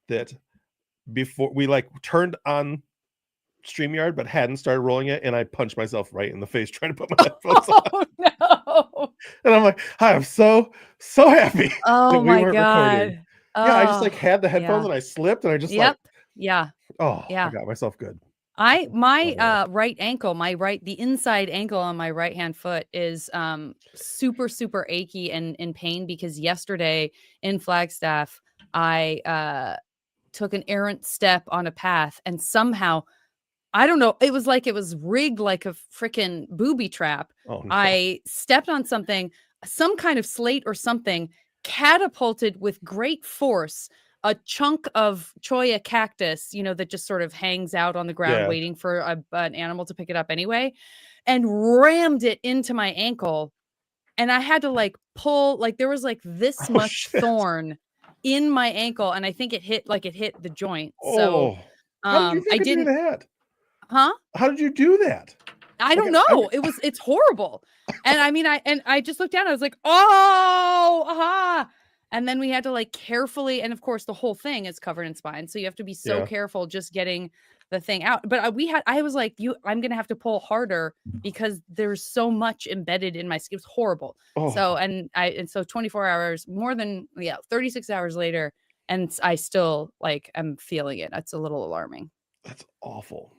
that before we like turned on StreamYard, but hadn't started rolling it, and I punched myself right in the face trying to put my headphones on. Oh no! And I'm like, I am so happy Oh that we my weren't recording. God! Yeah, I just like Oh, had the headphones yeah. and I slipped, and I just Yep. like, Yeah. oh, I Yeah. got myself good. My right ankle, the inside ankle on my right hand foot is super achy and in pain because yesterday in Flagstaff I took an errant step on a path and somehow, I don't know, it was like it was rigged like a freaking booby trap. Oh no! I stepped on something, some kind of slate or something, catapulted with great force a chunk of cholla cactus, that just sort of hangs out on the ground Yeah. waiting for an animal to pick it up anyway, and rammed it into my ankle. And I had to like pull, like there was like this Oh much shit! thorn in my ankle, and I think it hit the joint. So Oh, how did you I fucking do didn't, that? huh? How did you do that? I don't Like, know. It's horrible. And I mean, I just looked down. I was like, oh, aha. And then we had to like carefully, and of course the whole thing is covered in spine. So you have to be so Yeah. careful just getting the thing out. But I was like, I'm going to have to pull harder because there's so much embedded in my skin. It was horrible. Oh. So 24 hours, more than 36 hours later. And I still like, I'm feeling it. It's a little alarming. That's awful.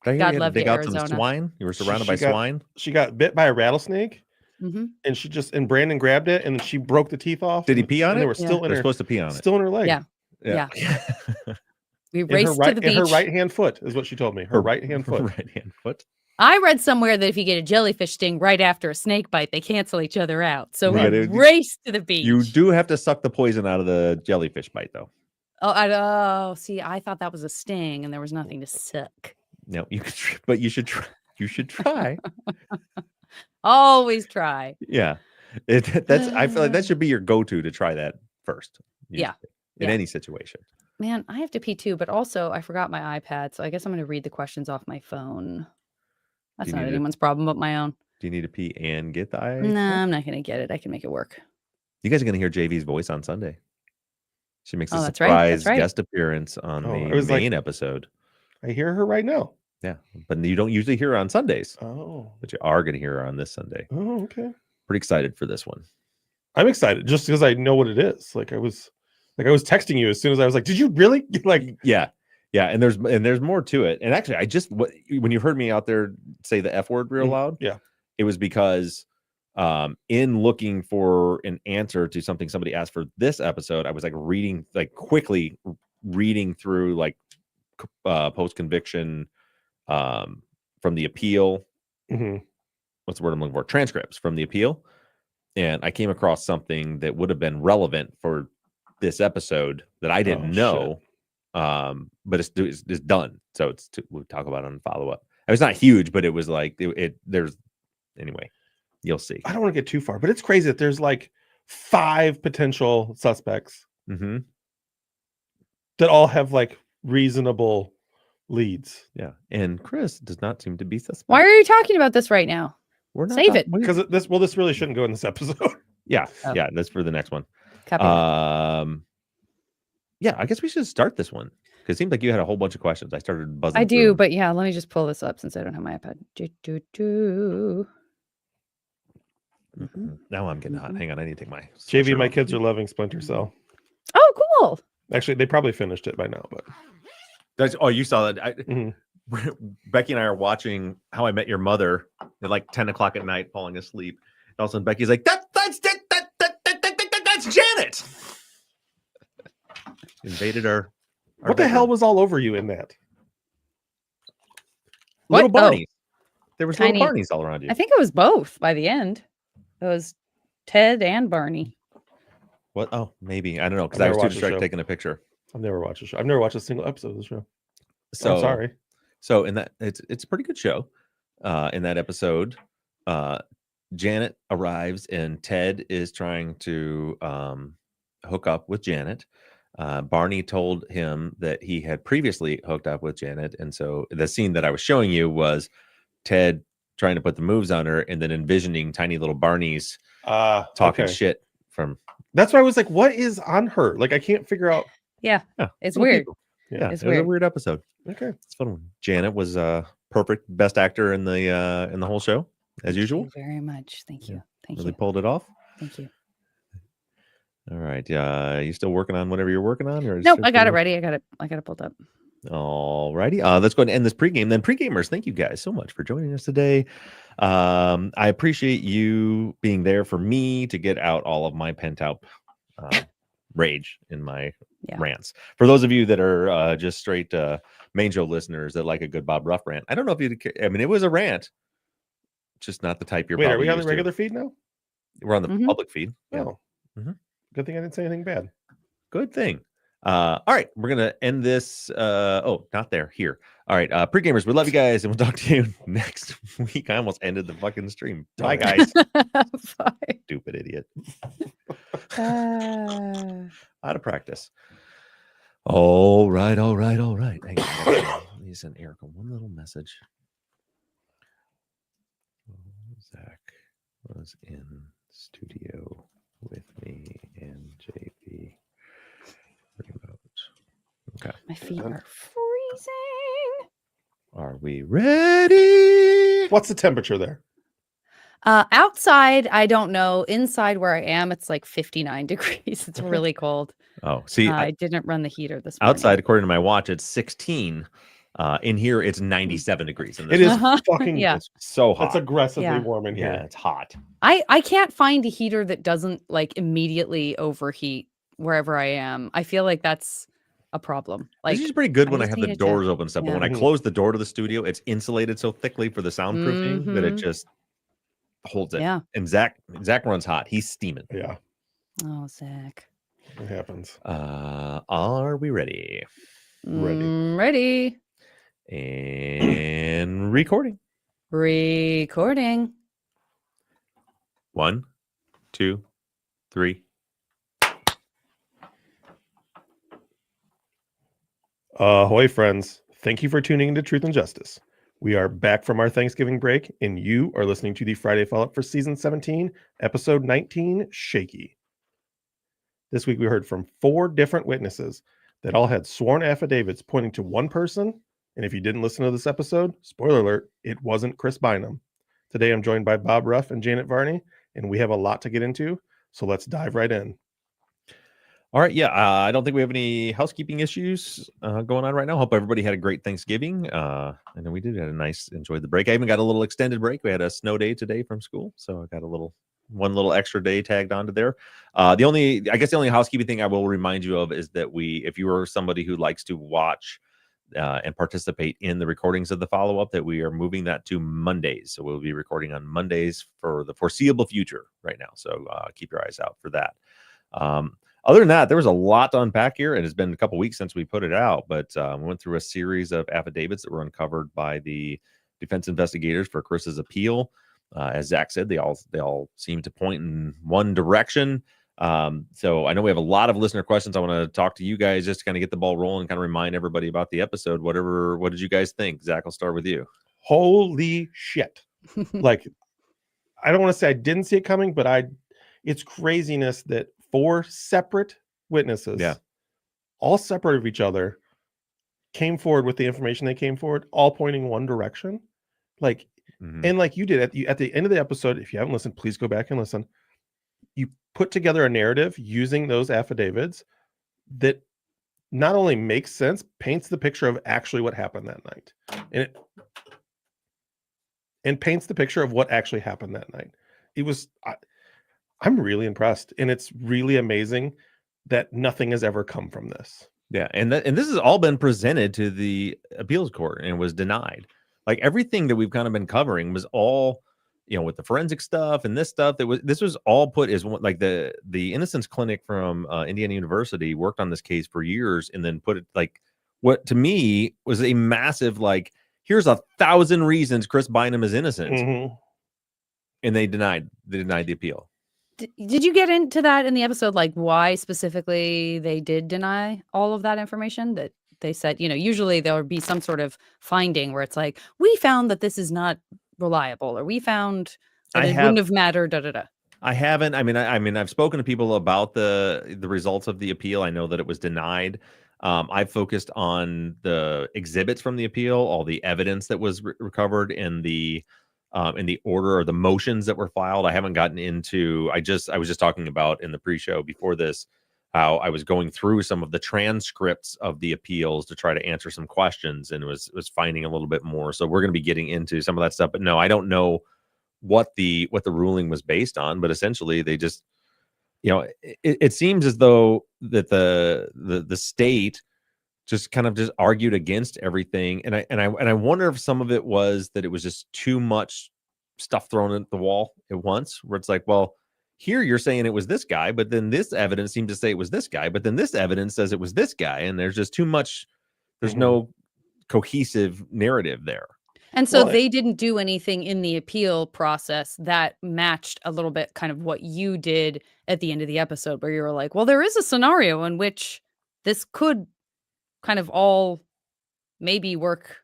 God love dig you, out some Arizona. swine. You were surrounded by She got- swine. She got bit by a rattlesnake, Mhm. and Brandon grabbed it, and she broke the teeth off. Did he pee on and it? They were still in They're her, supposed to pee on it. still in her leg. Yeah. We In her raced to the beach. her right hand foot is what she told me. Her right hand foot. Right hand foot. I read somewhere that if you get a jellyfish sting right after a snake bite, they cancel each other out. So Right. we raced to the beach. You do have to suck the poison out of the jellyfish bite, though. See, I thought that was a sting, and there was nothing to suck. No, you could, but you should try. You should try. Always try. Yeah, I feel like that should be your go-to to try that first. Yeah. In any situation. Man, I have to pee too, but also I forgot my iPad, so I guess I'm going to read the questions off my phone. That's not anyone's problem but my own. Do you need to pee and get the iPad? No, I'm not going to get it. I can make it work. You guys are going to hear JV's voice on Sunday. She makes a that's surprise right. guest appearance on the main episode. I hear her right now. Yeah, but you don't usually hear her on Sundays. Oh. But you are going to hear her on this Sunday. Oh, okay. Pretty excited for this one. I'm excited just because I know what it is. I was texting you as soon as I was like, "Did you really?" Like, yeah, and there's more to it. And actually, when you heard me out there say the F word real loud, yeah, it was because in looking for an answer to something somebody asked for this episode, I was quickly reading through post conviction from the appeal. Mm-hmm. What's the word I'm looking for? Transcripts from the appeal. And I came across something that would have been relevant for this episode that I didn't know. But it's done. So we'll talk about it on follow up. It's not huge, but it was like there's anyway, you'll see. I don't want to get too far, but it's crazy that there's 5 potential suspects that all have reasonable leads. Yeah. And Chris does not seem to be suspect. Why are you talking about this right now? We're not Save it. Because this really shouldn't go in this episode. Yeah. Oh. Yeah. That's for the next one. Yeah, I guess we should start this one because it seemed like you had a whole bunch of questions. I started buzzing. I do, but yeah, let me just pull this up since I don't have my iPad. Now I'm getting hot. Hang on, I need to take my JV. My kids are loving Splinter Cell. Oh, cool. Actually, they probably finished it by now, but you saw that. Becky and I are watching How I Met Your Mother at 10 o'clock at night, falling asleep. And all of a sudden, Becky's like, "That's Janet." Invaded our what the hell was all over you in that? Little Barneys. There was Tiny. little Barneys all around you. I think it was both by the end. It was Ted and Barney. What? Oh, maybe. I don't know because I was too distracted taking a picture. I've never watched the show. I've never watched a single episode of the show. So I'm sorry. So in that it's a pretty good show. In that episode, Janet arrives and Ted is trying to hook up with Janet. Barney told him that he had previously hooked up with Janet, and so the scene that I was showing you was Ted trying to put the moves on her, and then envisioning tiny little Barneys talking shit from. That's why I was like, "What is on her?" I can't figure out. Yeah, Yeah, it's little weird. people. Yeah. Yeah, It's it was a weird. weird episode. Okay. It's a fun one. Janet was perfect, best actor in the whole show, as Thank usual. you very much. Thank you. Thank Really you. pulled it off. Thank you. All right. You still working on whatever you're working on? Or Nope, I got it ready. I got it pulled up. All righty. Let's go ahead and end this pregame. Then, pre-gamers, thank you guys so much for joining us today. I appreciate you being there for me to get out all of my pent out rage in my rants. For those of you that are just straight main show listeners that like a good Bob Ruff rant, I don't know if you. I mean, it was a rant, just not the type you're Wait, are probably we on the used regular to. feed now? We're on the public feed. Yeah. Oh, good thing I didn't say anything bad. Good thing. All right, we're gonna end this. Oh, not there. Here. All right, pre-gamers, we love you guys, and we'll talk to you next week. I almost ended the fucking stream. Bye, guys. Bye. Stupid idiot. Out of practice. All right. Hang on. Let me send Erica one little message. Zach was in studio with me and JP. Remote. Okay. My feet are freezing. Are we ready? What's the temperature there? Outside, I don't know. Inside where I am, it's like 59 degrees. It's really cold. Oh, see, I didn't run the heater this morning. outside, according to my watch, it's 16. In here, it's 97 degrees. It is fucking It's so hot. It's aggressively warm in here. Yeah, it's hot. I can't find a heater that doesn't like immediately overheat wherever I am. I feel like that's a problem. Like This is pretty good when I just have the need to- doors open and stuff. But when I yeah. close the door to the studio, it's insulated so thickly for the soundproofing that it Mhm. just holds it. Yeah. And Zach runs hot. He's steaming. Yeah, Oh, Zach. it happens. Are we ready? Ready. And recording. Recording. 1, 2, 3. Ahoy, friends. Thank you for tuning into Truth and Justice. We are back from our Thanksgiving break, and you are listening to the Friday follow-up for Season 17, Episode 19, Shaky. This week we heard from 4 different witnesses that all had sworn affidavits pointing to one person, and if you didn't listen to this episode, spoiler alert, it wasn't Chris Bynum. Today I'm joined by Bob Ruff and Janet Varney, and we have a lot to get into, so let's dive right in. All right. Yeah. I don't think we have any housekeeping issues going on right now. Hope everybody had a great Thanksgiving. I know we did. Had a nice, enjoyed the break. I even got a little extended break. We had a snow day today from school. So I got one little extra day tagged onto there. The only housekeeping thing I will remind you of is that if you are somebody who likes to watch and participate in the recordings of the follow-up, that we are moving that to Mondays. So we'll be recording on Mondays for the foreseeable future right now. So keep your eyes out for that. Other than that, there was a lot to unpack here. It has been a couple weeks since we put it out, but we went through a series of affidavits that were uncovered by the defense investigators for Chris's appeal. As Zach said, they all seem to point in one direction. So I know we have a lot of listener questions. I want to talk to you guys just to kind of get the ball rolling and kind of remind everybody about the episode. What did you guys think? Zach, I'll start with you. Holy shit. Like, I don't want to say I didn't see it coming, but it's craziness that 4 separate witnesses, all separate of each other, came forward with the information they came forward, all pointing one direction. Like, and like you did at the end of the episode, if you haven't listened, please go back and listen. You put together a narrative using those affidavits that not only makes sense, paints the picture of actually what happened that night. And paints the picture of what actually happened that night. It was, I'm really impressed, and it's really amazing that nothing has ever come from this. Yeah, and this has all been presented to the appeals court and was denied. Like everything that we've kind of been covering was all, with the forensic stuff and this stuff this was all put as one, like the Innocence Clinic from Indiana University worked on this case for years and then put it like what to me was a massive like here's 1,000 reasons Chris Bynum is innocent, and they denied the appeal. Did you get into that in the episode? Like why specifically they did deny all of that information that they said, usually there would be some sort of finding where it's like, we found that this is not reliable or we found that it wouldn't have mattered. I haven't. I mean, I've spoken to people about the results of the appeal. I know that it was denied. I've focused on the exhibits from the appeal, all the evidence that was recovered in the order or the motions that were filed. I haven't gotten into. I was just talking about in the pre-show before this how I was going through some of the transcripts of the appeals to try to answer some questions, and was finding a little bit more. So we're going to be getting into some of that stuff. But no, I don't know what the ruling was based on, but essentially they just, it seems as though that the state just kind of just argued against everything, and I wonder if some of it was that it was just too much stuff thrown at the wall at once, where it's like, well, here you're saying it was this guy, but then this evidence seemed to say it was this guy, but then this evidence says it was this guy, and there's just too much. There's no cohesive narrative there. And so they didn't do anything in the appeal process that matched a little bit kind of what you did at the end of the episode, where you were like, well, there is a scenario in which this could kind of all maybe work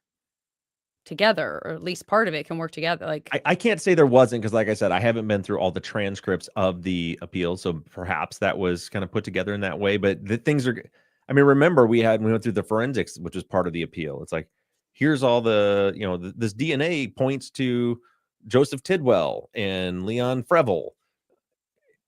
together, or at least part of it can work together. Like, I can't say there wasn't, because like I said, I haven't been through all the transcripts of the appeal, so perhaps that was kind of put together in that way. But the things are, I mean, remember we went through the forensics, which was part of the appeal. It's like, here's all the, this DNA points to Joseph Tidwell and Leon Frevel.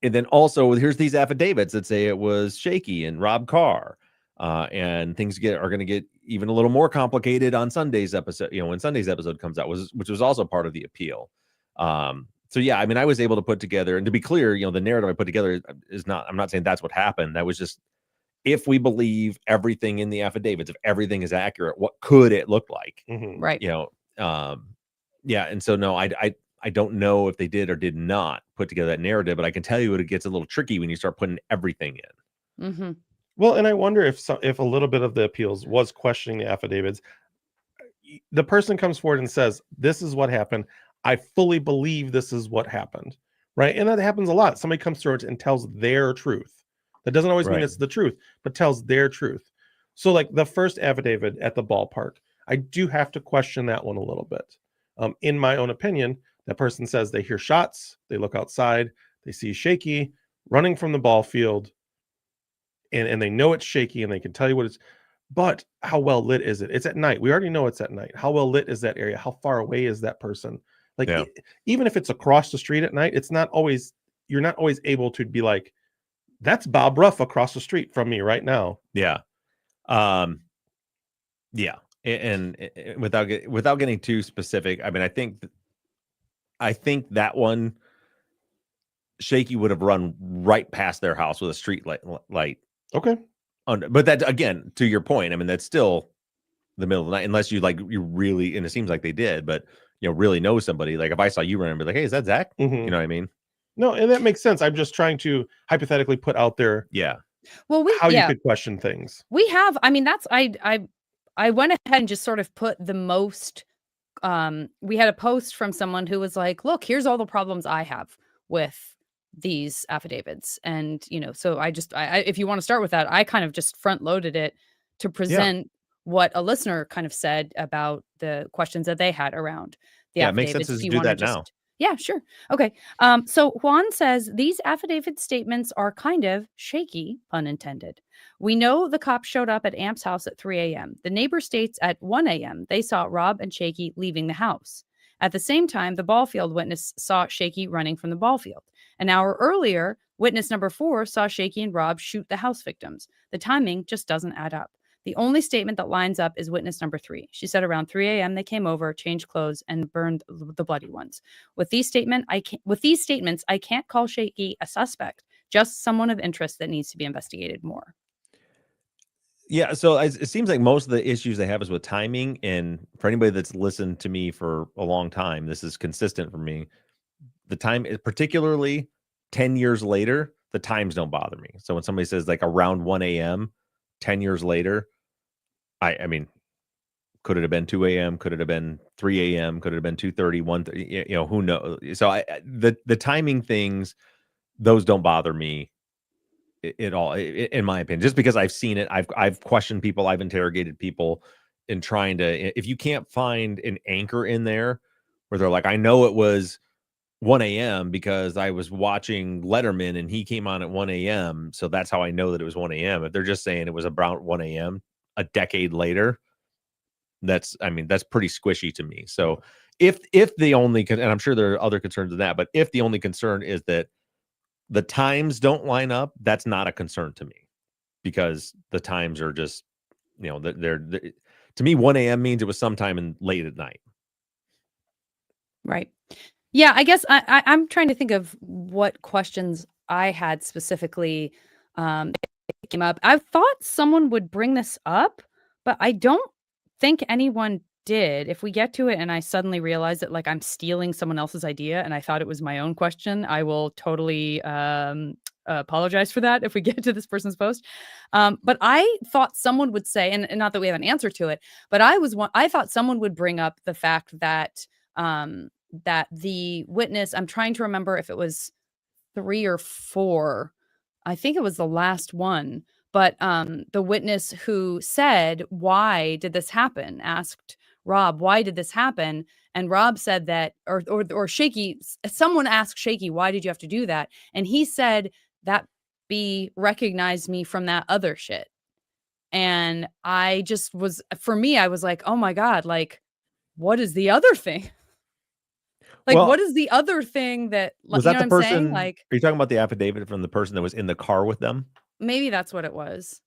And then also here's these affidavits that say it was Shaky and Rob Carr. And things are going to get even a little more complicated on Sunday's episode, when Sunday's episode comes out, which was also part of the appeal. So yeah, I mean, I was able to put together, and to be clear, the narrative I put together is not, I'm not saying that's what happened. That was just, if we believe everything in the affidavits, if everything is accurate, what could it look like? Right. Yeah. And so, no, I don't know if they did or did not put together that narrative, but I can tell you it gets a little tricky when you start putting everything in. Well, and I wonder if a little bit of the appeals was questioning the affidavits. The person comes forward and says, this is what happened. I fully believe this is what happened. Right. And that happens a lot. Somebody comes forward and tells their truth. That doesn't always mean it's the truth, but tells their truth. So like the first affidavit at the ballpark, I do have to question that one a little bit. In my own opinion, that person says they hear shots, they look outside, they see Shaky running from the ball field, and they know it's Shaky, and they can tell you what it's, but how well lit is it? It's at night. We already know it's at night. How well lit is that area? How far away is that person? Like, even if it's across the street at night, you're not always able to be like, that's Bob Ruff across the street from me right now. Yeah. Yeah. And without getting too specific, I mean, I think that one, Shaky would have run right past their house with a street light. Okay. But that, again, to your point, I mean, that's still the middle of the night, unless you really, and it seems like they did, but really know somebody. Like if I saw you run and be like, hey, is that Zach? You know what I mean? No, and that makes sense. I'm just trying to hypothetically put out there how you could question things. We have, I mean, that's, I went ahead and just sort of put the most, we had a post from someone who was like, look, here's all the problems I have with these affidavits. And, so I if you want to start with that, I kind of just front loaded it to present what a listener kind of said about the questions that they had around the affidavits. It makes sense to do that now. Yeah, sure. Okay. So Juan says these affidavit statements are kind of shaky, pun intended. We know the cops showed up at Amp's house at 3 a.m. The neighbor states at 1 a.m. they saw Rob and Shaky leaving the house. At the same time, the ball field witness saw Shaky running from the ball field. An hour earlier, witness number 4 saw Shaky and Rob shoot the house victims. The timing just doesn't add up. The only statement that lines up is witness number 3. She said around 3 a.m. they came over, changed clothes, and burned the bloody ones. With these statements, I can't call Shaky a suspect, just someone of interest that needs to be investigated more. Yeah, so it seems like most of the issues they have is with timing. And for anybody that's listened to me for a long time, this is consistent for me. The time, particularly 10 years later, the times don't bother me. So when somebody says like around 1 a.m., 10 years later, I mean, could it have been 2 a.m.? Could it have been 3 a.m.? Could it have been 2:30, 1:30? Who knows? So the timing things, those don't bother me at all, in my opinion, just because I've seen it. I've questioned people, I've interrogated people in trying to, if you can't find an anchor in there where they're like, I know it was 1 a.m. because I was watching Letterman and he came on at 1 a.m. So that's how I know that it was 1 a.m. If they're just saying it was about 1 a.m. a decade later, that's pretty squishy to me. So if the only, and I'm sure there are other concerns than that, but if the only concern is that the times don't line up, that's not a concern to me, because the times are just, they're to me, 1 a.m. means it was sometime in late at night. Right. Yeah, I guess I'm trying to think of what questions I had specifically that came up. I thought someone would bring this up, but I don't think anyone did. If we get to it and I suddenly realize that like I'm stealing someone else's idea and I thought it was my own question, I will totally apologize for that if we get to this person's post. But I thought someone would say, and not that we have an answer to it, but I thought someone would bring up the fact that that the witness, I'm trying to remember if it was 3 or 4. I think it was the last one, but the witness who said, "Why did this happen?" asked Rob, "Why did this happen?" And Rob said that, or Shaky, someone asked Shaky, "Why did you have to do that?" And he said that B recognized me from that other shit. And I just was, for me, I was like, "Oh my God, like, what is the other thing?" Like, Well, what is the other thing that, was you that know the what I'm saying? person? Like, Are you talking about the affidavit from the person that was in the car with them? maybe that's what it was.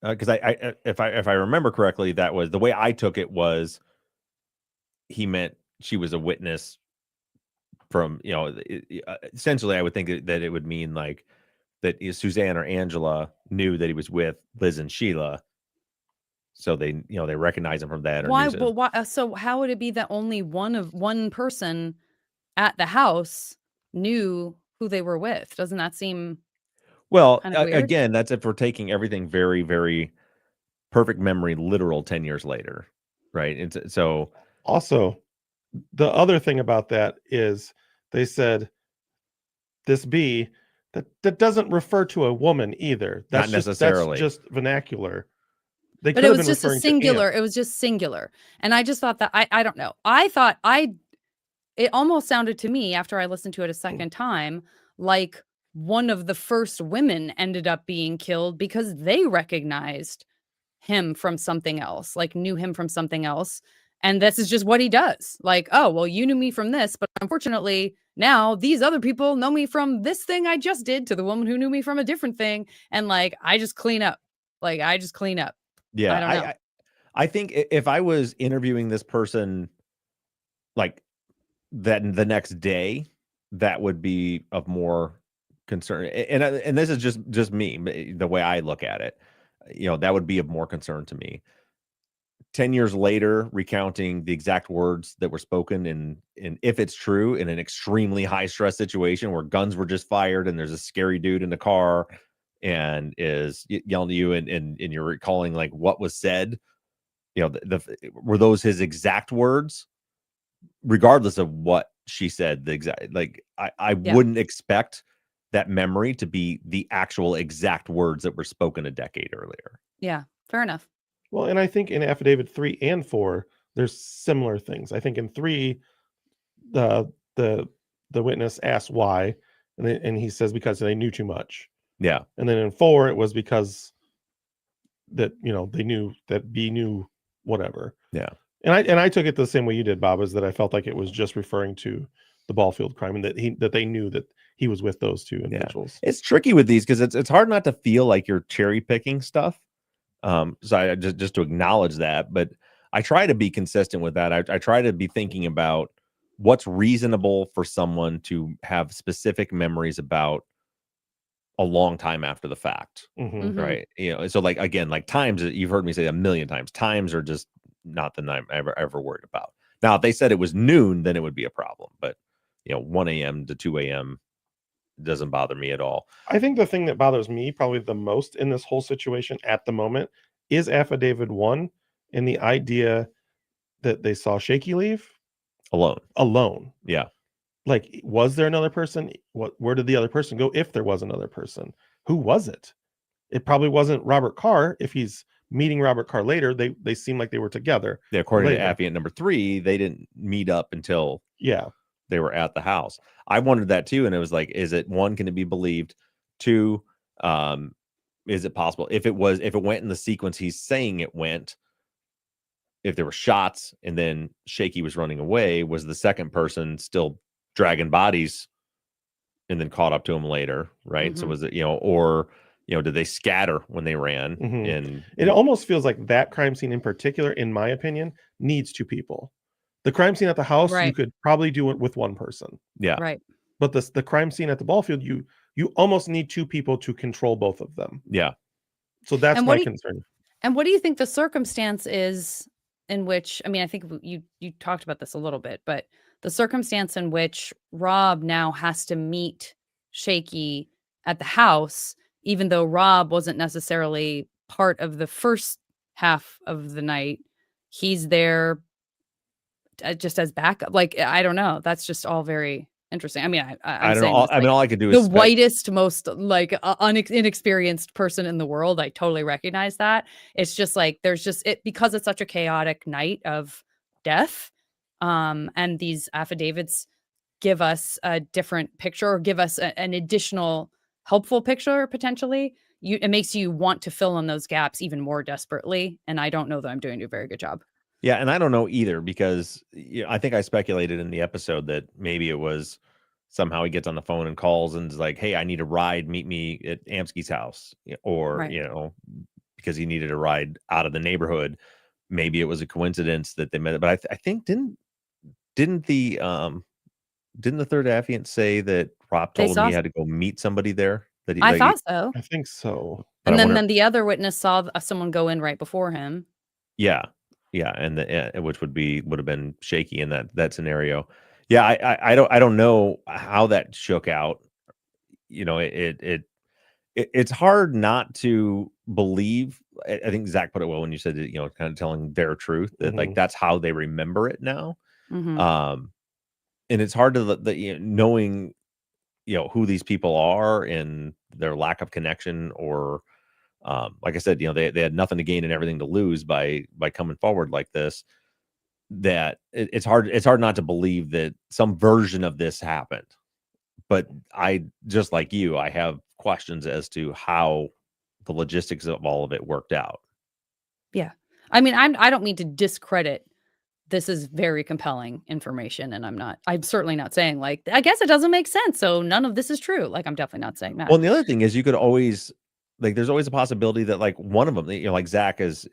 Because if I remember correctly, that was the way I took it. Was he meant she was a witness from, essentially I would think that it would mean like that Suzanne or Angela knew that he was with Liz and Sheila, so they recognize him from that, or Why? knew. Well, why? So how would it be that only one person at the house knew who they were with? Doesn't that seem Well, kind of weird? again, that's if we're taking everything very, very perfect memory literal 10 years later, right? It's so Also, the other thing about that is they said this B, that doesn't refer to a woman either. not That's necessarily. just vernacular. They But could it have was been just a referring to Aunt. singular. It was just singular, and I just thought that I don't know. I thought it almost sounded to me after I listened to it a second time like one of the first women ended up being killed because they recognized him from something else, like knew him from something else. And this is just what he does. Like, oh, well, you knew me from this, but unfortunately, now these other people know me from this thing I just did to the woman who knew me from a different thing. And like, I just clean up. Like, I just clean up. I Yeah, don't know. I think if I was interviewing this person like that the next day, that would be of more concern. And this is just me, the way I look at it. That would be of more concern to me. 10 years later, recounting the exact words that were spoken, and if it's true, in an extremely high stress situation where guns were just fired and there's a scary dude in the car and is yelling at you, and you're recalling like what was said, were those his exact words, regardless of what she said, the exact, like I Yeah. wouldn't expect that memory to be the actual exact words that were spoken a decade earlier. Yeah. Fair enough. Well, and I think in affidavit 3 and 4, there's similar things. I think in 3, the the the witness asks why, and he says because they knew too much. Yeah. And then in 4, it was because that they knew that B knew whatever. Yeah. And I took it the same way you did, Bob, is that I felt like it was just referring to the ball field crime, and that they knew that he was with those two individuals. It's tricky with these because it's hard not to feel like you're cherry picking stuff. So I just to acknowledge that, but I try to be consistent with that. I try to be thinking about what's reasonable for someone to have specific memories about a long time after the fact, Mm-hmm. right? So like, again, like times, you've heard me say a million times, times are just not the I'm ever worried about. Now, if they said it was noon, then it would be a problem. But 1 a.m. to 2 a.m. doesn't bother me at all. I think the thing that bothers me probably the most in this whole situation at the moment is affidavit 1 and the idea that they saw Shaky leave alone. Yeah. Like, was there another person? Where did the other person go? If there was another person, who was it? It probably wasn't Robert Carr. If he's meeting Robert Carr later, they seem like they were together. Yeah, according later. to affidavit number 3, they didn't meet up until at the house. I wondered that too, and it was like, is it one, can it be believed? Two, is it possible if it went in the sequence he's saying it went, if there were shots and then Shaky was running away, was the second person still dragging bodies and then caught up to him later, right? So was it, or did they scatter when they ran? And it almost feels like that crime scene in particular, in my opinion, needs two people. The crime scene at the house, you could probably do it with one person. Yeah. Right. But the crime scene at the ball field, you almost need two people to control both of them. Yeah. So that's my concern. And what do you think the circumstance is in which, I mean, I think you talked about this a little bit, but the circumstance in which Rob now has to meet Shaky at the house, even though Rob wasn't necessarily part of the first half of the night, he's there just as backup. Like, I don't know. That's just all very interesting. I mean, I don't know. I mean, all I could do the is whitest, most like inexperienced person in the world. I totally recognize that. It's just like there's just it because it's such a chaotic night of death. And these affidavits give us a different picture or give us an additional helpful picture potentially. It makes you want to fill in those gaps even more desperately. And I don't know that I'm doing a very good job. Yeah, and I don't know either because I think I speculated in the episode that maybe it was somehow he gets on the phone and calls and is like, "Hey, I need a ride. Meet me at Amsky's house," or because he needed a ride out of the neighborhood. Maybe it was a coincidence that they met. But I think didn't the third affiant say that Rob told him he had to go meet somebody there? That I thought so. I think so. And then the other witness saw someone go in right before him. Yeah. Yeah, and which would have been Shaky in that scenario. Yeah, I don't know how that shook out. It's hard not to believe. I think Zach put it well when you said that, kind of telling their truth that like that's how they remember it now. And it's hard to knowing who these people are and their lack of connection or. Like I said, they had nothing to gain and everything to lose by coming forward like this. That it's hard not to believe that some version of this happened. But I just like you, I have questions as to how the logistics of all of it worked out. Yeah, I mean, I don't mean to discredit. This is very compelling information, and I'm certainly not saying like I guess it doesn't make sense, so none of this is true. Like I'm definitely not saying that. Well, and the other thing is you could always. Like, there's always a possibility that like one of them, like Zach is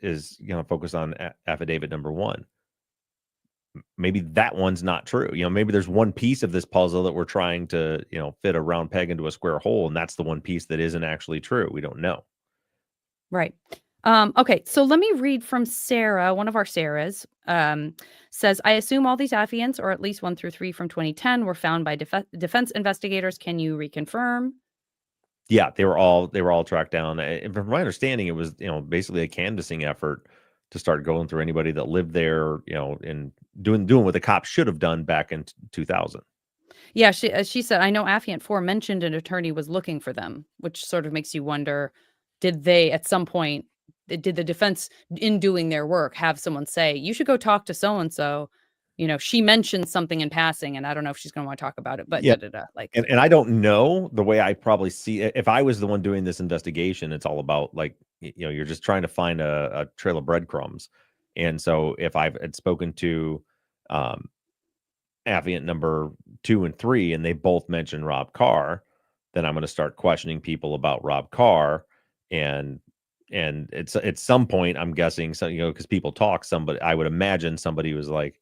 focused on affidavit number 1. Maybe that one's not true. Maybe there's one piece of this puzzle that we're trying to, fit a round peg into a square hole, and that's the one piece that isn't actually true. We don't know. Right. Okay, so let me read from Sarah, one of our Sarahs. Says, I assume all these affiants, or at least 1 through 3 from 2010, were found by defense investigators. Can you reconfirm? Yeah, they were all tracked down. And from my understanding, it was, basically a canvassing effort to start going through anybody that lived there, and doing what the cops should have done back in 2000. Yeah, she said, I know Affiant 4 mentioned an attorney was looking for them, which sort of makes you wonder, did they at some point, did the defense in doing their work have someone say, you should go talk to so-and-so? She mentioned something in passing, and I don't know if she's going to want to talk about it, but yeah. Like, and I don't know the way I probably see it. If I was the one doing this investigation, it's all about like, you're just trying to find a trail of breadcrumbs. And so if I've had spoken to affiant number 2 and 3, and they both mentioned Rob Carr, then I'm going to start questioning people about Rob Carr. And it's at some point, I'm guessing, so, because people talk, I would imagine somebody was like,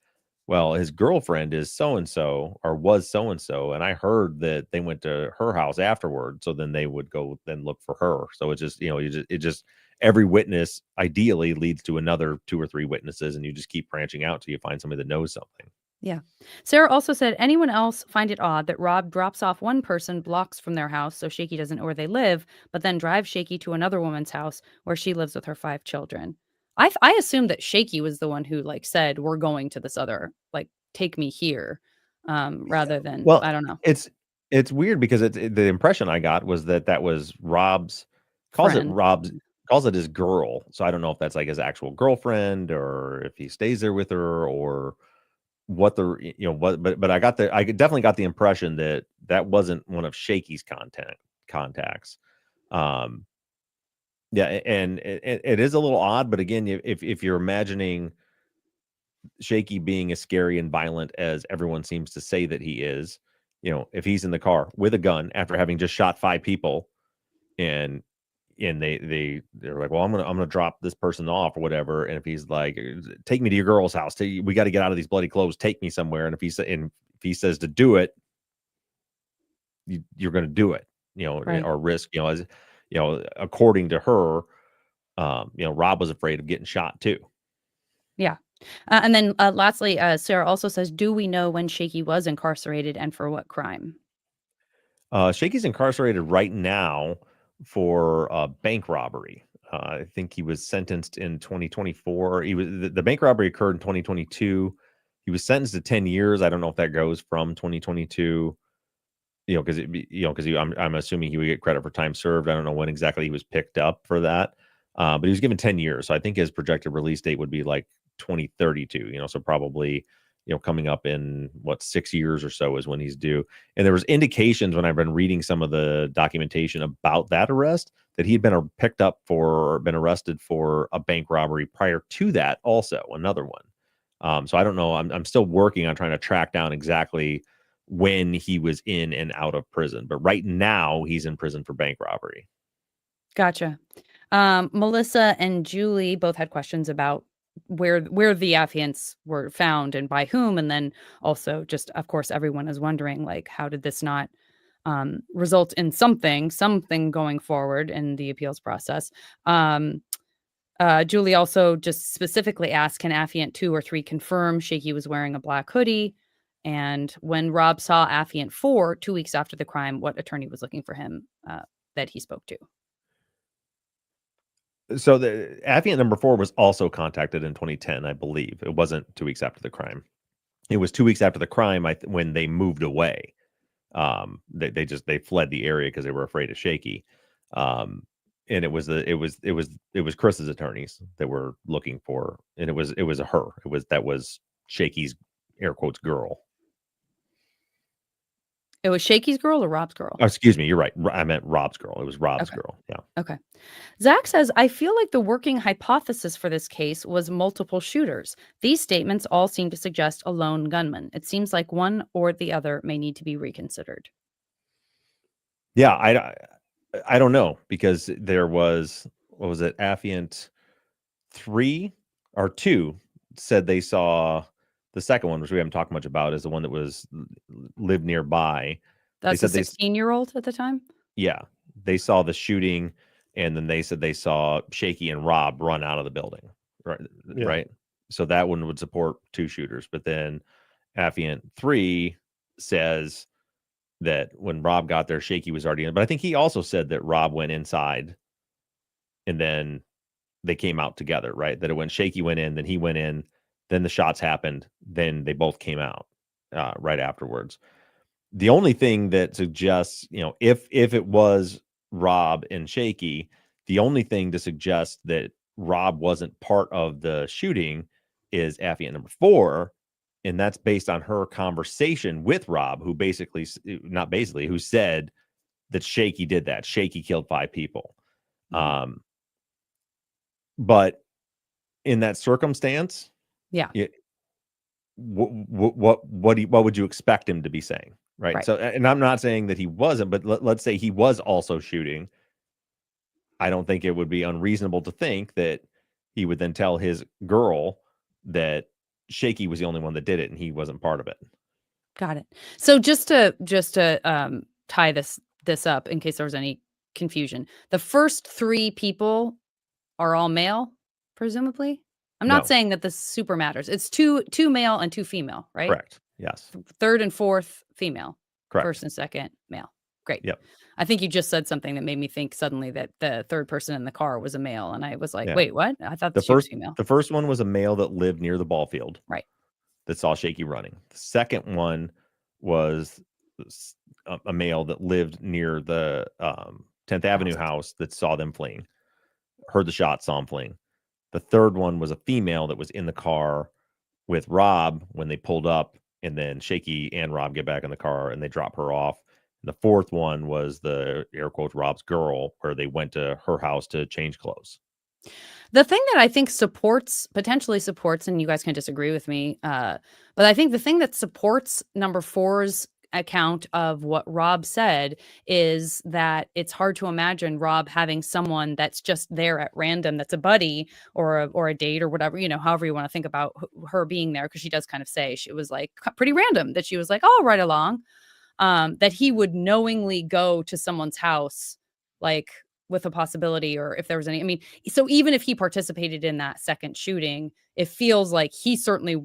well, his girlfriend is so-and-so or was so-and-so. And I heard that they went to her house afterward. So then they would go then look for her. So it's just, it just every witness ideally leads to another 2 or 3 witnesses. And you just keep branching out till you find somebody that knows something. Yeah. Sarah also said, anyone else find it odd that Rob drops off one person blocks from their house so Shaky doesn't know where they live, but then drives Shaky to another woman's house where she lives with her 5 children? I assumed that Shaky was the one who like said, we're going to this other, like, take me here, rather than, well, I don't know. It's weird because the impression I got was that was Rob's calls it his girl. So I don't know if that's like his actual girlfriend or if he stays there with her or what the but I definitely got the impression that that wasn't one of Shaky's contacts. Yeah, and it is a little odd, but again, if you're imagining Shaky being as scary and violent as everyone seems to say that he is, if he's in the car with a gun after having just shot 5 people, and they're like, well, I'm gonna drop this person off or whatever, and if he's like, take me to your girl's house, we got to get out of these bloody clothes, take me somewhere, and if he says to do it, you're going to do it, Right. or risk, as according to her, Rob was afraid of getting shot too. Yeah. And then lastly, Sarah also says, do we know when Shaky was incarcerated and for what crime? Shaky's incarcerated right now for bank robbery. I think he was sentenced in 2024. The bank robbery occurred in 2022. He was sentenced to 10 years. I don't know if that goes from 2022, because I'm assuming he would get credit for time served. I don't know when exactly he was picked up for that, but he was given 10 years. So I think his projected release date would be like 2032. So probably coming up in 6 years or so is when he's due. And there was indications when I've been reading some of the documentation about that arrest that he had been been arrested for a bank robbery prior to that, also another one. So I don't know. I'm still working on trying to track down exactly when he was in and out of prison, but right now he's in prison for bank robbery. Gotcha. Melissa and Julie both had questions about where the affiants were found and by whom, and then also just, of course, everyone is wondering, like, how did this not result in something going forward in the appeals process? Julie also just specifically asked, can Affiant 2 or 3 confirm Shaky was wearing a black hoodie? And when Rob saw Affiant 4 2 weeks after the crime, what attorney was looking for him that he spoke to? So the affiant number 4 was also contacted in 2010, I believe. It wasn't 2 weeks after the crime. It was 2 weeks after the crime when they moved away. They fled the area because they were afraid of Shaky. And it was Chris's attorneys that were looking for, and it was her. That was Shaky's air quotes girl. It was Shaky's girl or Rob's girl? Oh, excuse me, you're right. I meant Rob's girl. It was Rob's girl. Yeah. Okay. Zach says, I feel like the working hypothesis for this case was multiple shooters. These statements all seem to suggest a lone gunman. It seems like one or the other may need to be reconsidered. Yeah, I don't know, because there was, what was it, Affiant 3 or 2 said they saw the second one, which we haven't talked much about, is the one that lived nearby. That's the 16-year-old at the time? Yeah. They saw the shooting, and then they said they saw Shaky and Rob run out of the building. Right. Yeah. Right. So that one would support 2 shooters. But then Affiant 3 says that when Rob got there, Shaky was already in. But I think he also said that Rob went inside and then they came out together, right? That when Shaky went in, then he went in, then the shots happened, then they both came out right afterwards. The only thing that suggests, if it was Rob and Shaky, the only thing to suggest that Rob wasn't part of the shooting is affiant number 4. And that's based on her conversation with Rob, who who said that Shaky did that. Shaky killed 5 people. Mm-hmm. But in that circumstance, yeah, what would you expect him to be saying? Right. So, and I'm not saying that he wasn't, but let's say he was also shooting. I don't think it would be unreasonable to think that he would then tell his girl that Shaky was the only one that did it and he wasn't part of it. Got it. So just to tie this up in case there was any confusion, the first 3 people are all male, presumably. I'm not saying that this super matters. It's two male and 2 female, right? Correct. Yes. 3rd and 4th female. Correct. 1st and 2nd male. Great. Yep. I think you just said something that made me think suddenly that the 3rd person in the car was a male, and I was like, wait, what? I thought she was female. The first one was a male that lived near the ball field. Right. That saw Shaky running. The second one was a male that lived near the 10th Avenue house that saw them fleeing. Heard the shot, saw him fleeing. The third one was a female that was in the car with Rob when they pulled up, and then Shaky and Rob get back in the car and they drop her off. And the fourth one was the air quotes Rob's girl, where they went to her house to change clothes. The thing that I think potentially supports, and you guys can disagree with me, but I think the thing that supports number four's account of what Rob said is that it's hard to imagine Rob having someone that's just there at random, that's a buddy or a date or whatever, however you want to think about her being there, because she does kind of say she was like pretty random, that she was like, oh, right along, that he would knowingly go to someone's house, like, with a possibility, or if there was any, I mean, so even if he participated in that second shooting, it feels like he certainly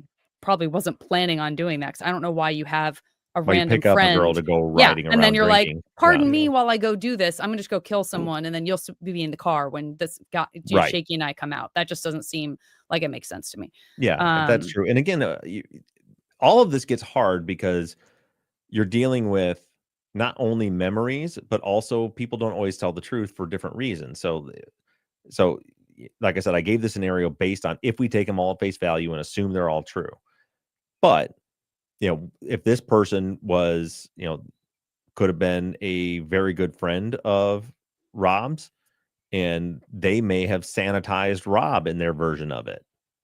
probably wasn't planning on doing that. 'Cause I don't know why you have a Why you random pick up a girl friend. to go Yeah. riding And then around you're like, drinking. pardon Yeah. me while I go do this. I'm gonna just go kill someone. And then you'll be in the car when this guy, Right. Shaky and I come out. That just doesn't seem like it makes sense to me. Yeah, that's true. And again, all of this gets hard because you're dealing with not only memories, but also people don't always tell the truth for different reasons. So like I said, I gave the scenario based on if we take them all at face value and assume they're all true. But, if this person was, could have been a very good friend of Rob's, and they may have sanitized Rob in their version of it.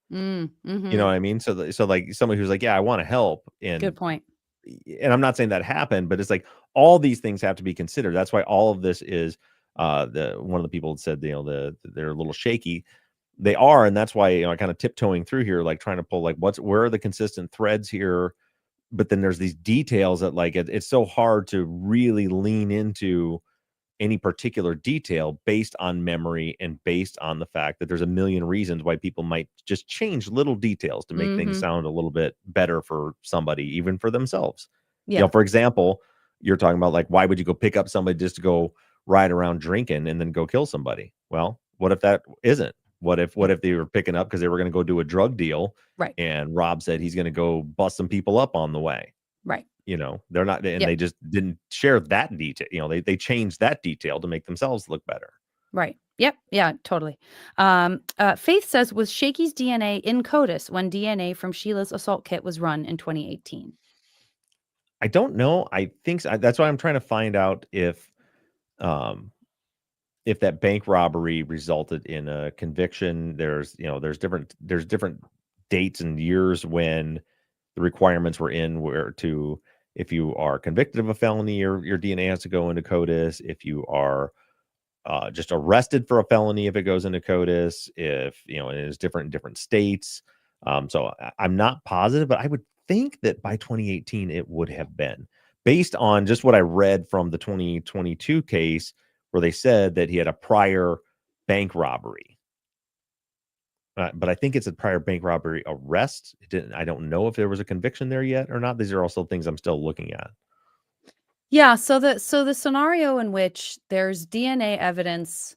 You know what I mean? So like somebody who's like, yeah, I want to help. Good point. And I'm not saying that happened, but it's like all these things have to be considered. That's why all of this is one of the people said, they're a little shaky. They are, and that's why I kind of tiptoeing through here, like trying to pull like where are the consistent threads here? But then there's these details that like it's so hard to really lean into any particular detail based on memory and based on the fact that there's a million reasons why people might just change little details to make things sound a little bit better for somebody, even for themselves. Yeah. For example, you're talking about like, why would you go pick up somebody just to go ride around drinking and then go kill somebody? Well, what if that isn't? What if they were picking up because they were going to go do a drug deal, Right. and Rob said he's going to go bust some people up on the way? Right. They're not, and they just didn't share that detail. They changed that detail to make themselves look better. Right. Yep. Yeah, totally. Faith says, was Shaky's DNA in CODIS when DNA from Sheila's assault kit was run in 2018? I don't know. I think so. That's why I'm trying to find out if that bank robbery resulted in a conviction. There's different dates and years when the requirements were in, if you are convicted of a felony, your DNA has to go into CODIS. If you are just arrested for a felony, if it goes into CODIS, if it is different in different states. So I'm not positive, but I would think that by 2018 it would have been, based on just what I read from the 2022 case, where they said that he had a prior bank robbery. But I think it's a prior bank robbery arrest. I don't know if there was a conviction there yet or not. These are also things I'm still looking at. Yeah, so the scenario in which there's DNA evidence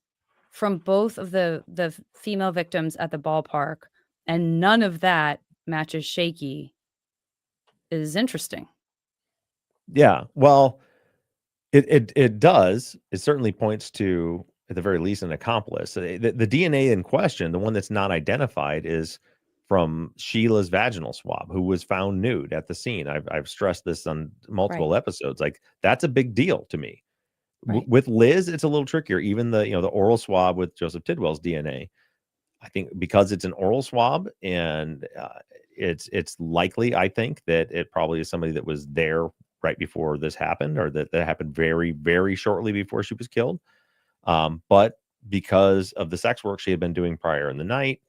from both of the female victims at the ballpark, and none of that matches Shaky, is interesting. Yeah, well, it does. It certainly points to, at the very least, an accomplice. The DNA in question, the one that's not identified, is from Sheila's vaginal swab, who was found nude at the scene. I've stressed this on multiple episodes. Like, that's a big deal to me. With Liz, it's a little trickier. Even the oral swab with Joseph Tidwell's DNA, I think because it's an oral swab, and it's likely, I think, that it probably is somebody that was there right before this happened, or that happened very, very shortly before she was killed. But because of the sex work she had been doing prior in the night,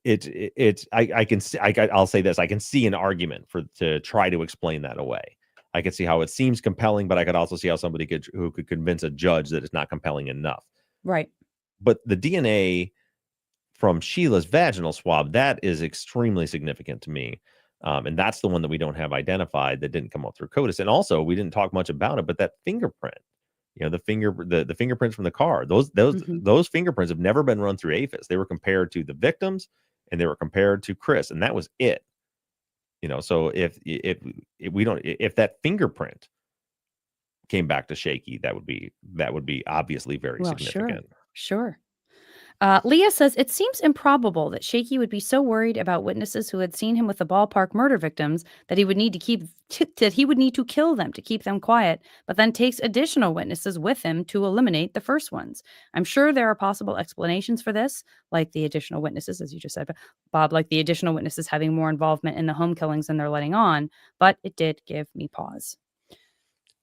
I can see, I'll say this, I can see an argument to try to explain that away. I can see how it seems compelling, but I could also see how somebody who could convince a judge that it's not compelling enough. Right. But the DNA from Sheila's vaginal swab, that is extremely significant to me. And that's the one that we don't have identified, that didn't come up through CODIS. And also, we didn't talk much about it, but that fingerprint, the fingerprints from the car, those fingerprints have never been run through APHIS. They were compared to the victims, and they were compared to Chris, and that was it. So if that fingerprint came back to Shaky, that would be obviously very significant. Sure. Leah says, it seems improbable that Shaky would be so worried about witnesses who had seen him with the ballpark murder victims that he would need to kill them to keep them quiet, but then takes additional witnesses with him to eliminate the first ones. I'm sure there are possible explanations for this, like the additional witnesses, as you just said, Bob, like the additional witnesses having more involvement in the home killings than they're letting on, but it did give me pause.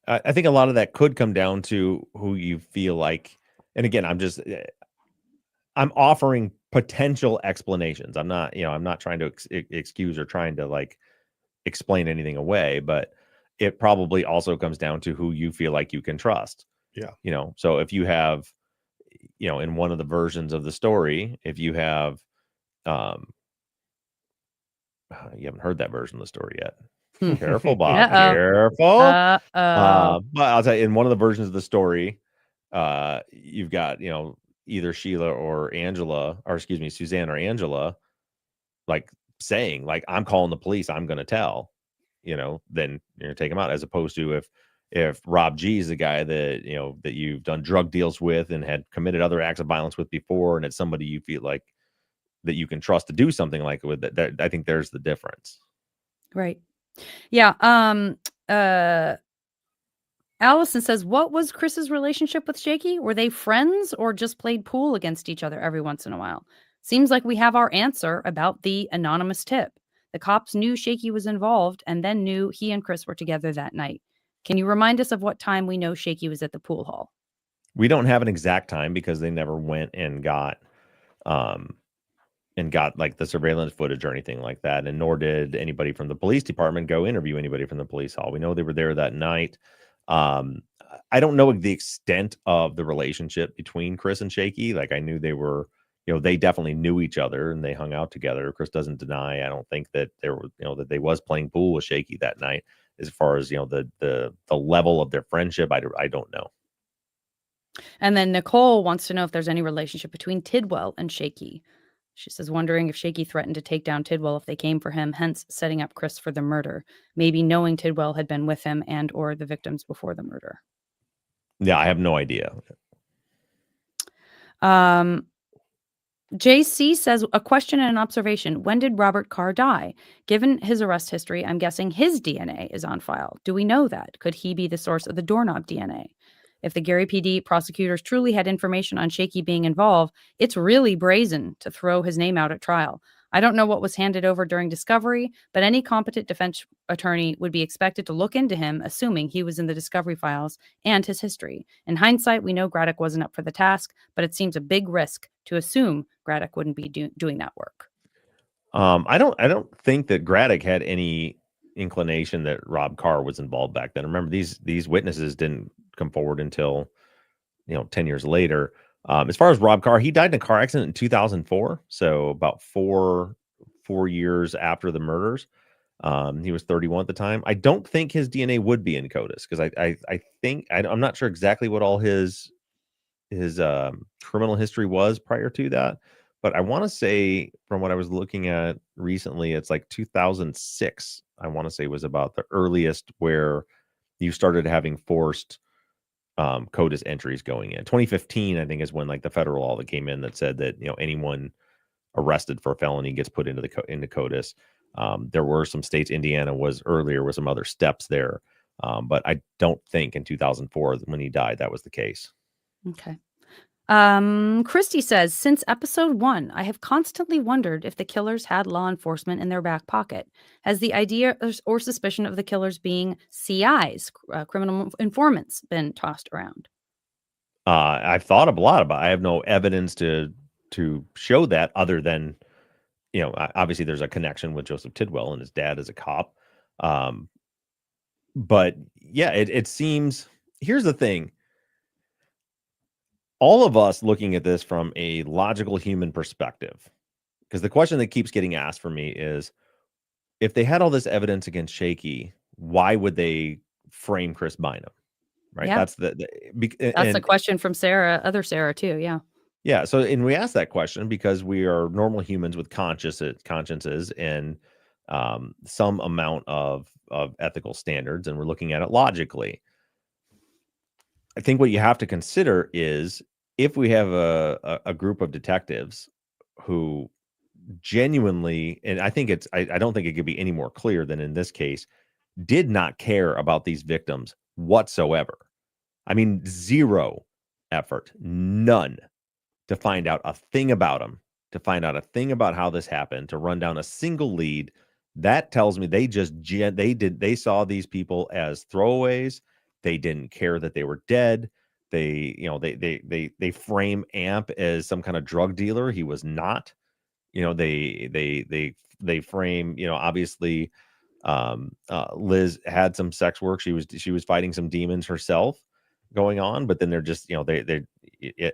I think a lot of that could come down to who you feel like, and again, I'm offering potential explanations. I'm not trying to excuse or trying to like explain anything away, but it probably also comes down to who you feel like you can trust. Yeah. So if you have, in one of the versions of the story, if you have, you haven't heard that version of the story yet. Careful, Bob. Uh-oh. Careful. Uh-oh. But I'll tell you, in one of the versions of the story, you've got, either Sheila or Angela, or excuse me, Suzanne or Angela, like saying, like, I'm calling the police, I'm going to tell, then you're going to take them out, as opposed to if Rob G is the guy that, that you've done drug deals with and had committed other acts of violence with before, and it's somebody you feel like that you can trust to do something like it with, that I think there's the difference. Right. Yeah. Allison says, what was Chris's relationship with Shaky? Were they friends or just played pool against each other every once in a while? Seems like we have our answer about the anonymous tip. The cops knew Shaky was involved and then knew he and Chris were together that night. Can you remind us of what time we know Shaky was at the pool hall? We don't have an exact time because they never went and got like the surveillance footage or anything like that. And nor did anybody from the police department go interview anybody from the police hall. We know they were there that night. I don't know the extent of the relationship between Chris and Shaky. Like, I knew they were, they definitely knew each other and they hung out together. Chris doesn't deny, I don't think that there were, that they was playing pool with Shaky that night. As far as, the level of their friendship, I don't know. And then Nicole wants to know if there's any relationship between Tidwell and Shaky. She says, wondering if Shaky threatened to take down Tidwell if they came for him, hence setting up Chris for the murder, maybe knowing Tidwell had been with him and or the victims before the murder. Yeah, I have no idea. JC says, a question and an observation. When did Robert Carr die? Given his arrest history, I'm guessing his DNA is on file. Do we know that? Could he be the source of the doorknob DNA? If the Gary PD prosecutors truly had information on Shaky being involved, it's really brazen to throw his name out at trial. I don't know what was handed over during discovery, but any competent defense attorney would be expected to look into him, assuming he was in the discovery files and his history. In hindsight, we know Graddick wasn't up for the task, but it seems a big risk to assume Graddick wouldn't be doing that work. I don't think that Graddick had any inclination that Rob Carr was involved back then. Remember, these witnesses didn't come forward until 10 years later. As far as Rob Carr, he died in a car accident in 2004, so about four years after the murders. He was 31 at the time. I don't think his DNA would be in CODIS because I think I'm not sure exactly what all his criminal history was prior to that, but I want to say from what I was looking at recently, it's like 2006. I want to say was about the earliest where you started having forced CODIS entries going in. 2015, I think, is when like the federal law that came in that said that anyone arrested for a felony gets put into into CODIS. There were some states, Indiana was earlier with some other steps there, but I don't think in 2004 when he died that was the case. Okay. Christy says, since episode 1, I have constantly wondered if the killers had law enforcement in their back pocket. Has the idea or suspicion of the killers being CIs, criminal informants, been tossed around? I've thought a lot about it. I have no evidence to show that other than, obviously there's a connection with Joseph Tidwell and his dad is a cop. But yeah, it seems, here's the thing. All of us looking at this from a logical human perspective, because the question that keeps getting asked for me is, if they had all this evidence against Shaky, why would they frame Chris Bynum? Right. Yeah. That's the question from Sarah, other Sarah too. Yeah. Yeah. So, and we ask that question because we are normal humans with consciences and some amount of ethical standards, and we're looking at it logically. I think what you have to consider is if we have a group of detectives who genuinely, and I think I don't think it could be any more clear than in this case, did not care about these victims whatsoever. I mean, zero effort, none, to find out a thing about them, to find out a thing about how this happened, to run down a single lead. That tells me they saw these people as throwaways. They didn't care that they were dead. They frame Amp as some kind of drug dealer. He was not. They frame, obviously, Liz had some sex work. She was fighting some demons herself going on, but then they're just, they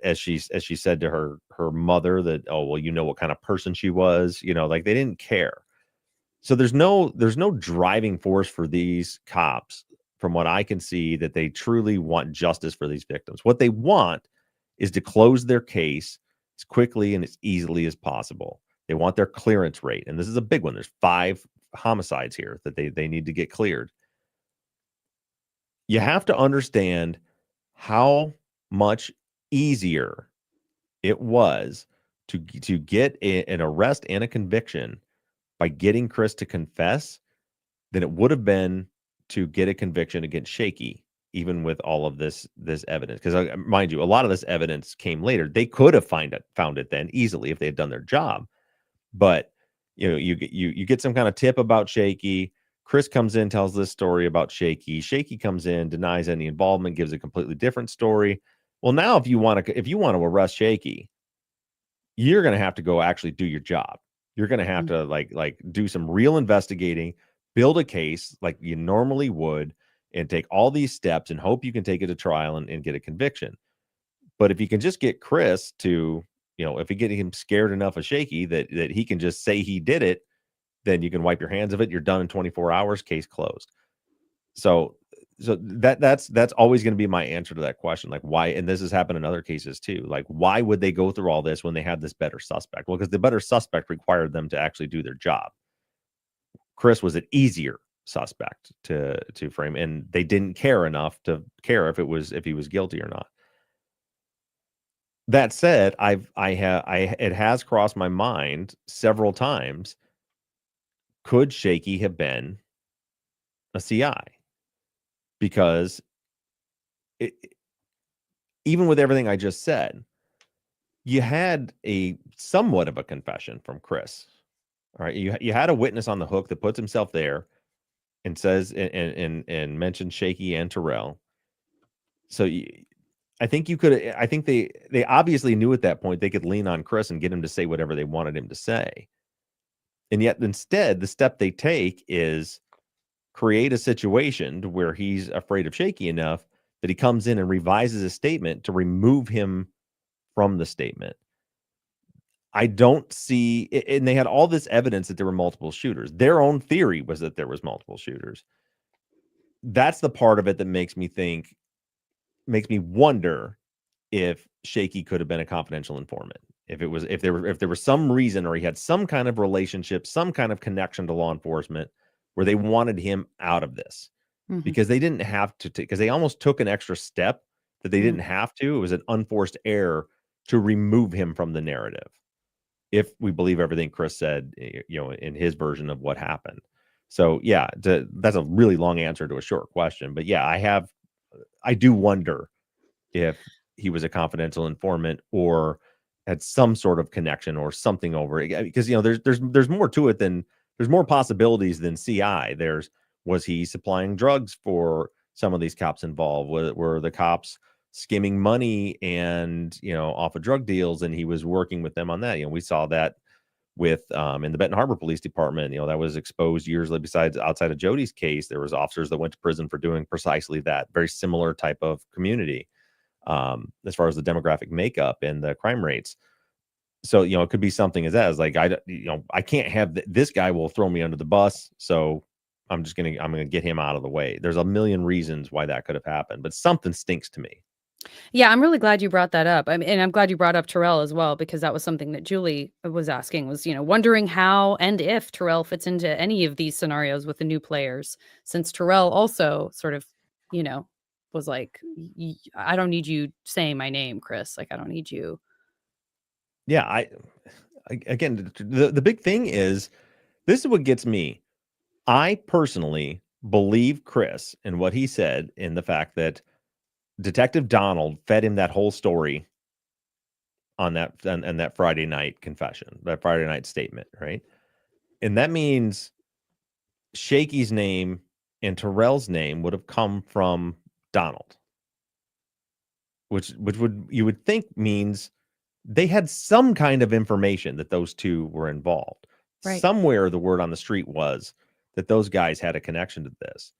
as she said to her mother that, oh, well, what kind of person she was, like they didn't care. So there's no driving force for these cops, from what I can see, that they truly want justice for these victims. What they want is to close their case as quickly and as easily as possible. They want their clearance rate, and this is a big one. There's 5 homicides here that they need to get cleared. You have to understand how much easier it was to get an arrest and a conviction by getting Chris to confess than it would have been to get a conviction against Shaky, even with all of this evidence. Because mind you, a lot of this evidence came later. They could have found it then easily if they had done their job. But you get some kind of tip about Shaky. Chris comes in, tells this story about Shaky. Shaky comes in, denies any involvement, gives a completely different story. Well, now if you want to arrest Shaky, you're going to have to go actually do your job. You're going to have to like do some real investigating, build a case like you normally would, and take all these steps and hope you can take it to trial and get a conviction. But if you can just get Chris to, if you get him scared enough of Shaky that he can just say he did it, then you can wipe your hands of it. You're done in 24 hours, case closed. So that's always going to be my answer to that question. Like, why? And this has happened in other cases too. Like, why would they go through all this when they had this better suspect? Well, because the better suspect required them to actually do their job. Chris was an easier suspect to frame, and they didn't care enough to care if he was guilty or not. That said, it has crossed my mind several times. Could Shaky have been a CI? Because even with everything I just said, you had a somewhat of a confession from Chris. All right, you had a witness on the hook that puts himself there and says and mentions Shaky and Terrell. So I think they obviously knew at that point they could lean on Chris and get him to say whatever they wanted him to say. And yet instead, the step they take is create a situation to where he's afraid of Shaky enough that he comes in and revises his statement to remove him from the statement. I don't see, and they had all this evidence that there were multiple shooters. Their own theory was that there was multiple shooters. That's the part of it that makes me wonder if Shaky could have been a confidential informant. If there was some reason, or he had some kind of relationship, some kind of connection to law enforcement where they wanted him out of this, because they didn't have to, because they almost took an extra step that they didn't have to. It was an unforced error to remove him from the narrative, if we believe everything Chris said, in his version of what happened. So yeah, that's a really long answer to a short question, but yeah, I do wonder if he was a confidential informant or had some sort of connection or something over it, because there's more to it than, there's more possibilities than CI. Was he supplying drugs for some of these cops involved? Were the cops skimming money and off of drug deals, and he was working with them on that? We saw that with in the Benton Harbor Police Department. That was exposed years later. Besides, outside of Jody's case, there was officers that went to prison for doing precisely that. Very similar type of community as far as the demographic makeup and the crime rates. So it could be something as that. As like, I can't have this guy will throw me under the bus, so I'm gonna get him out of the way. There's a million reasons why that could have happened, but something stinks to me. Yeah, I'm really glad you brought that up. And I'm glad you brought up Terrell as well, because that was something that Julie was asking, was, wondering how and if Terrell fits into any of these scenarios with the new players, since Terrell also sort of, was like, I don't need you saying my name, Chris. Like, I don't need you. Yeah. Again, the big thing is, this is what gets me. I personally believe Chris and what he said, in the fact that Detective Donald fed him that whole story on that Friday night confession, that Friday night statement, right? And that means Shaky's name and Terrell's name would have come from Donald, which you would think means they had some kind of information that those two were involved. Right. Somewhere the word on the street was that those guys had a connection to this.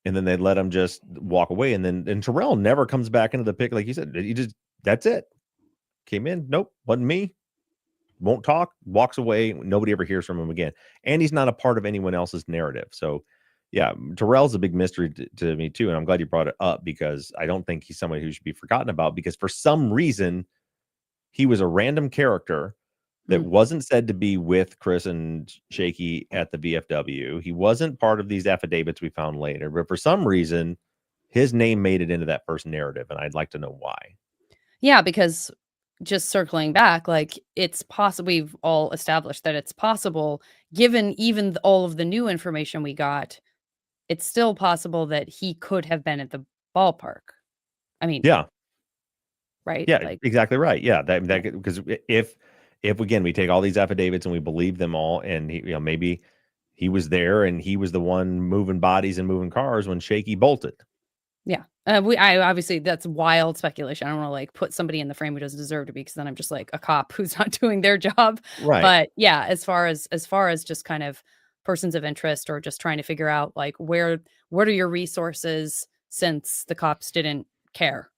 And then they let him just walk away. And Terrell never comes back into the pic. Like you said, that's it. Came in. Nope. Wasn't me. Won't talk, walks away. Nobody ever hears from him again. And he's not a part of anyone else's narrative. So yeah, Terrell's a big mystery to me too. And I'm glad you brought it up, because I don't think he's somebody who should be forgotten about, because for some reason he was a random character that wasn't said to be with Chris and Shaky at the VFW. He wasn't part of these affidavits we found later, but for some reason his name made it into that first narrative. And I'd like to know why. Yeah, because just circling back, like, it's possible, we've all established that it's possible, given even all of the new information we got, it's still possible that he could have been at the ballpark. I mean, yeah, right? yeah, Like, exactly right. Yeah, that because if again we take all these affidavits and we believe them all, and he, maybe he was there and he was the one moving bodies and moving cars when Shaky bolted. yeah. I obviously, that's wild speculation. I don't want to like put somebody in the frame who doesn't deserve to be, because then I'm just like a cop who's not doing their job. Right. But yeah, as far as just kind of persons of interest, or just trying to figure out like what are your resources, since the cops didn't care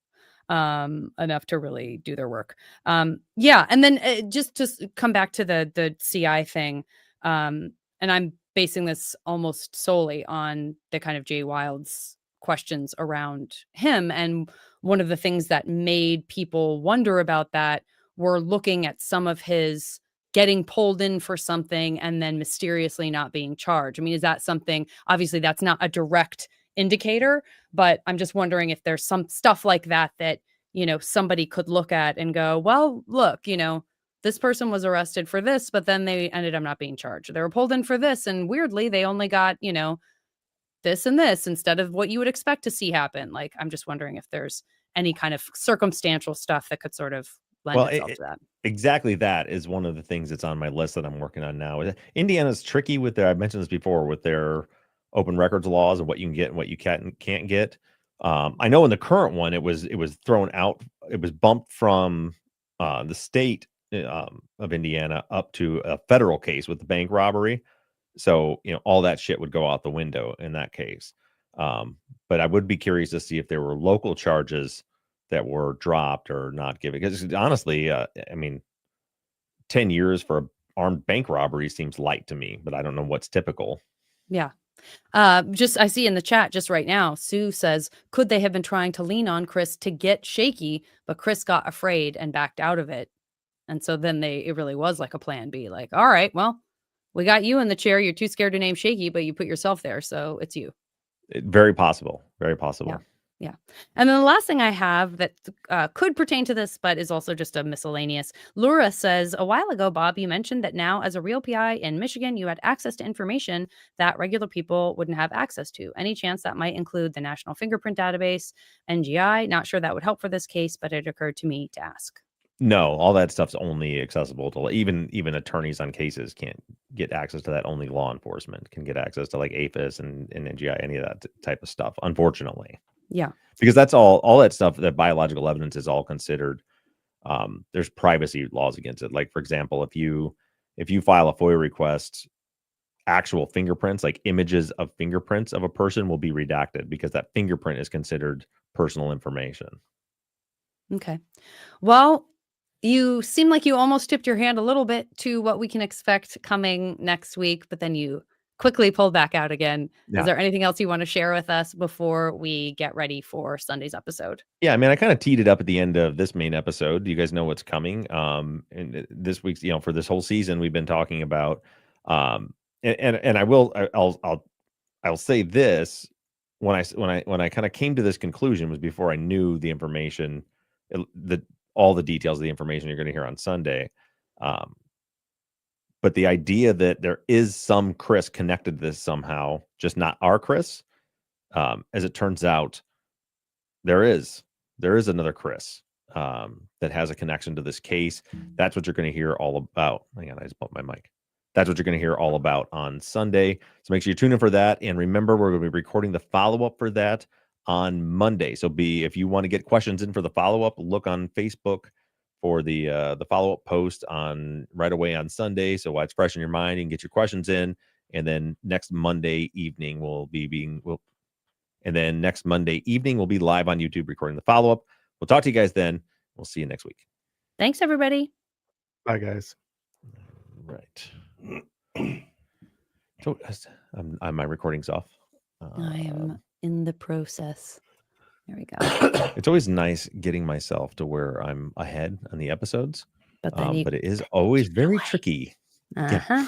enough to really do their work. Yeah, and then just come back to the CI thing. And I'm basing this almost solely on the kind of Jay Wilde's questions around him. And one of the things that made people wonder about that were looking at some of his getting pulled in for something and then mysteriously not being charged. I mean, is that something, obviously that's not a direct indicator, but I'm just wondering if there's some stuff like that somebody could look at and go, well, look, this person was arrested for this, but then they ended up not being charged. They were pulled in for this, and weirdly they only got, this and this instead of what you would expect to see happen. Like, I'm just wondering if there's any kind of circumstantial stuff that could sort of lend itself to that. Exactly. That is one of the things that's on my list that I'm working on now. Indiana's tricky with I mentioned this before, with their open records laws and what you can get and what you can't get. I know in the current one, it was thrown out. It was bumped from the state of Indiana up to a federal case with the bank robbery. So, all that shit would go out the window in that case. But I would be curious to see if there were local charges that were dropped or not given. Because honestly, I mean, 10 years for an armed bank robbery seems light to me, but I don't know what's typical. Yeah. Just, I see in the chat just right now, Sue says, could they have been trying to lean on Chris to get Shaky, but Chris got afraid and backed out of it? And so then it really was like a plan B, like, all right, well, we got you in the chair. You're too scared to name Shaky, but you put yourself there. So it's you. Very possible. Very possible. Yeah. And then the last thing I have that could pertain to this, but is also just a miscellaneous. Laura says, a while ago, Bob, you mentioned that now as a real PI in Michigan, you had access to information that regular people wouldn't have access to. Any chance that might include the National Fingerprint Database, NGI? Not sure that would help for this case, but it occurred to me to ask. No, all that stuff's only accessible to even attorneys on cases can't get access to that. Only law enforcement can get access to like APHIS and NGI, any of that type of stuff, unfortunately. Yeah. Because that's all that stuff, that biological evidence is all considered. There's privacy laws against it. Like, for example, if you file a FOIA request, actual fingerprints, like images of fingerprints of a person, will be redacted because that fingerprint is considered personal information. Okay. Well, you seem like you almost tipped your hand a little bit to what we can expect coming next week, but then you quickly pulled back out again. Yeah. Is there anything else you want to share with us before we get ready for Sunday's episode? Yeah, I mean, I kind of teed it up at the end of this main episode. You guys know what's coming. And this week's, for this whole season, we've been talking about, and I'll say this: when I kind of came to this conclusion was before I knew the information, all the details of the information you're going to hear on Sunday. But the idea that there is some Chris connected to this somehow, just not our Chris, as it turns out, there is another Chris that has a connection to this case. That's what you're going to hear all about. Hang on, I just bumped my mic. That's what you're going to hear all about on Sunday. So make sure you tune in for that. And remember, we're going to be recording the follow-up for that on Monday. So if you want to get questions in for the follow-up, look on Facebook for the follow-up post on right away on Sunday. So while it's fresh in your mind, you can get your questions in. And then next Monday evening we'll be live on YouTube recording the follow-up. We'll talk to you guys then. We'll see you next week. Thanks, everybody. Bye, guys. Right. So my recording's off. I am in the process. There we go. It's always nice getting myself to where I'm ahead on the episodes, But then but it is always very tricky. Uh-huh.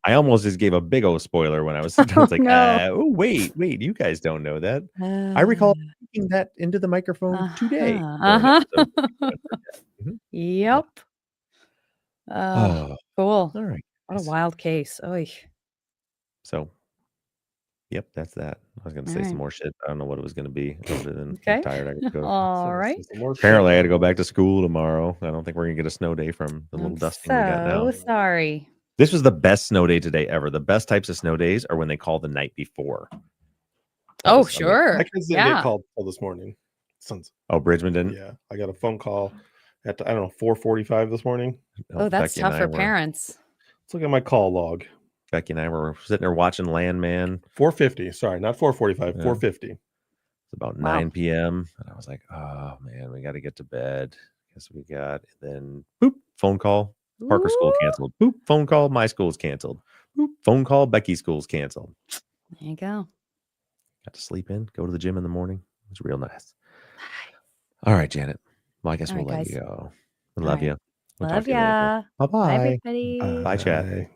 I almost just gave a big old spoiler when I was like, no. wait, you guys don't know that. I recall speaking that into the microphone today. Yep. Oh, cool. all right. What a wild case. Oy. So, yep, that's that. I was going to say some more shit. I don't know what it was going to be other than I'm tired. I got to go. All right. Apparently, I got to go back to school tomorrow. I don't think we're going to get a snow day from the little dusting we got now. Sorry. This was the best snow day today ever. The best types of snow days are when they call the night before. Sure. My kids didn't get called this morning. Bridgman didn't? Yeah. I got a phone call at, 4:45 this morning. Oh, that's tough for parents. Let's look at my call log. Becky and I were sitting there watching Landman. 4:50. Sorry, not 4:45. 4:50. It's about 9 p.m. And I was like, oh, man, we got to get to bed. Guess we got, and then, boop, phone call. Parker school canceled. Boop, phone call. My school's canceled. Boop, phone call. Becky's school's canceled. There you go. Got to sleep in, go to the gym in the morning. It was real nice. All right, Janet. Well, I guess we'll let you go. I love you. We'll love ya. Bye-bye. Bye, everybody. Bye, chat.